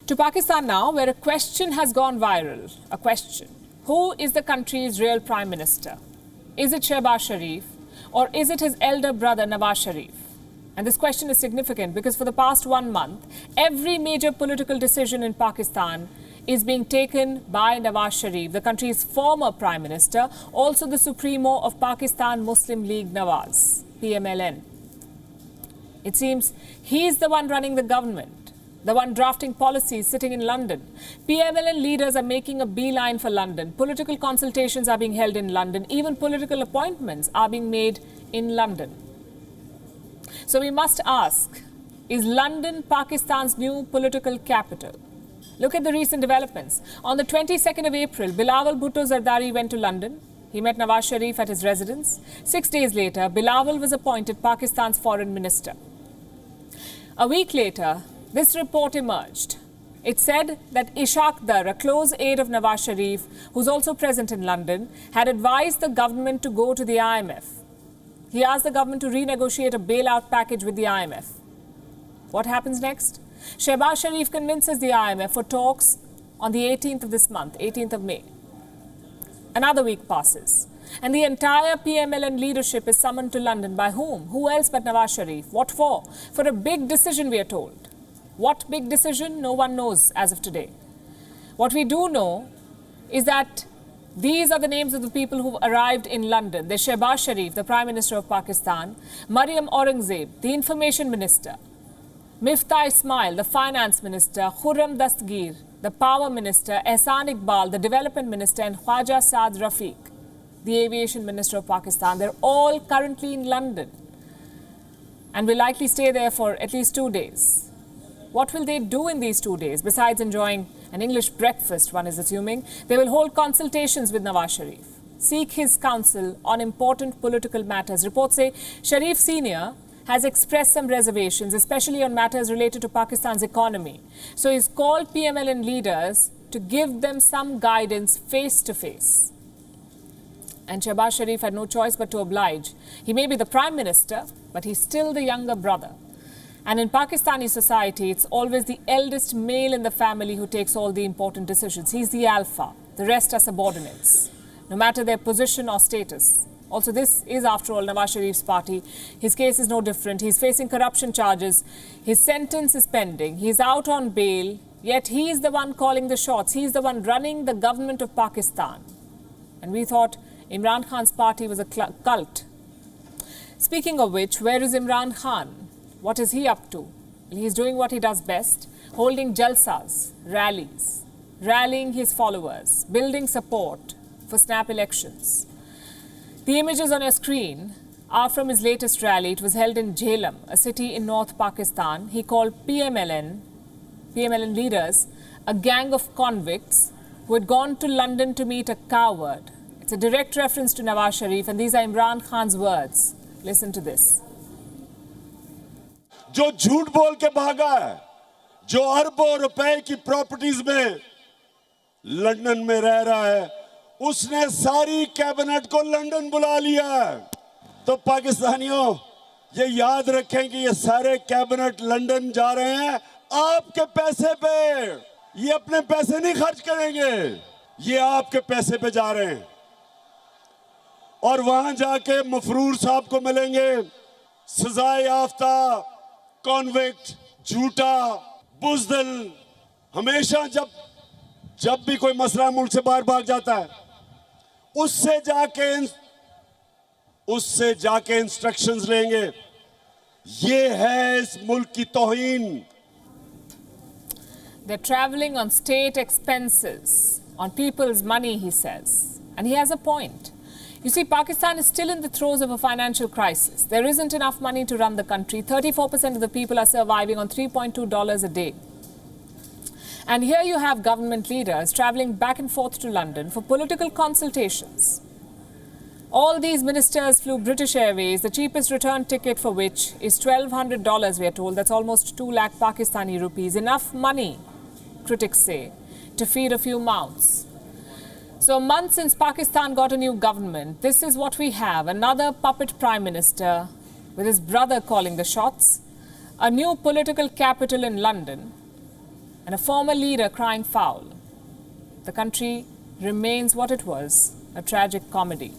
To Pakistan now, where a question has gone viral. A question. Who is the country's real Prime Minister? Is it Shehbaz Sharif or is it his elder brother Nawaz Sharif? And this question is significant because for the past 1 month, every major political decision in Pakistan is being taken by Nawaz Sharif, the country's former Prime Minister, also the Supremo of Pakistan Muslim League Nawaz, PML-N. It seems he's the one running the government, the one drafting policies sitting in London. PML-N leaders are making a beeline for London. Political consultations are being held in London. Even political appointments are being made in London. So we must ask, is London Pakistan's new political capital? Look at the recent developments. On the 22nd of April, Bilawal Bhutto Zardari went to London. He met Nawaz Sharif at his residence. 6 days later, Bilawal was appointed Pakistan's foreign minister. A week later, this report emerged. It said that Ishaq Dar, a close aide of Nawaz Sharif, who's also present in London, had advised the government to go to the IMF. He asked the government to renegotiate a bailout package with the IMF. What happens next? Shehbaz Sharif convinces the IMF for talks on the 18th of this month, 18th of May. Another week passes, and the entire PML-N leadership is summoned to London. By whom? Who else but Nawaz Sharif? What for? For a big decision, we are told. What big decision? No one knows as of today. What we do know is that these are the names of the people who arrived in London. There's Shehbaz Sharif, the Prime Minister of Pakistan, Maryam Aurangzeb, the Information Minister, Miftah Ismail, the Finance Minister, Khurram Dastgir, the Power Minister, Ehsan Iqbal, the Development Minister, and Khwaja Saad Rafiq, the Aviation Minister of Pakistan. They're all currently in London and will likely stay there for at least 2 days. What will they do in these 2 days besides enjoying an English breakfast, one is assuming? They will hold consultations with Nawaz Sharif, seek his counsel on important political matters. Reports say Sharif Sr. has expressed some reservations, especially on matters related to Pakistan's economy. So he's called PML-N leaders to give them some guidance face to face. And Shehbaz Sharif had no choice but to oblige. He may be the Prime Minister, but he's still the younger brother. And in Pakistani society, it's always the eldest male in the family who takes all the important decisions. He's the alpha. The rest are subordinates, no matter their position or status. Also, this is, after all, Nawaz Sharif's party. His case is no different. He's facing corruption charges. His sentence is pending. He's out on bail, yet he is the one calling the shots. He's the one running the government of Pakistan. And we thought Imran Khan's party was a cult. Speaking of which, where is Imran Khan? What is he up to? He's doing what he does best, holding jalsas, rallies, rallying his followers, building support for snap elections. The images on your screen are from his latest rally. It was held in Jhelum, a city in North Pakistan. He called PML-N leaders a gang of convicts who had gone to London to meet a coward. It's a direct reference to Nawaz Sharif, and these are Imran Khan's words. Listen to this. जो झूठ बोल के भागा है, जो अरबों रुपए की प्रॉपर्टीज में लंदन में रह रहा है, उसने सारी कैबिनेट को लंदन बुला लिया है। तो पाकिस्तानियों, ये याद रखें कि ये सारे कैबिनेट लंदन जा रहे हैं आपके पैसे पे। ये अपने पैसे नहीं खर्च करेंगे, ये आपके पैसे पे जा रहे हैं। और वहां जाके मफरूर साहब को मिलेंगे, सजाए याफ्ता कॉन्विक्ट, झूठा, बुज़दिल। हमेशा जब भी कोई मसला मुल्क से बाहर भाग जाता है, उससे जाके इंस्ट्रक्शंस लेंगे। ये है इस मुल्क की तौहीन। They're traveling on state expenses, on people's money, he says. And he has a point. You see, Pakistan is still in the throes of a financial crisis. There isn't enough money to run the country. 34% of the people are surviving on $3.2 a day. And here you have government leaders traveling back and forth to London for political consultations. All these ministers flew British Airways, the cheapest return ticket for which is $1,200, we are told. That's almost 2 lakh Pakistani rupees. Enough money, critics say, to feed a few mouths. So a month since Pakistan got a new government, this is what we have. Another puppet prime minister with his brother calling the shots, a new political capital in London, and a former leader crying foul. The country remains what it was, a tragic comedy.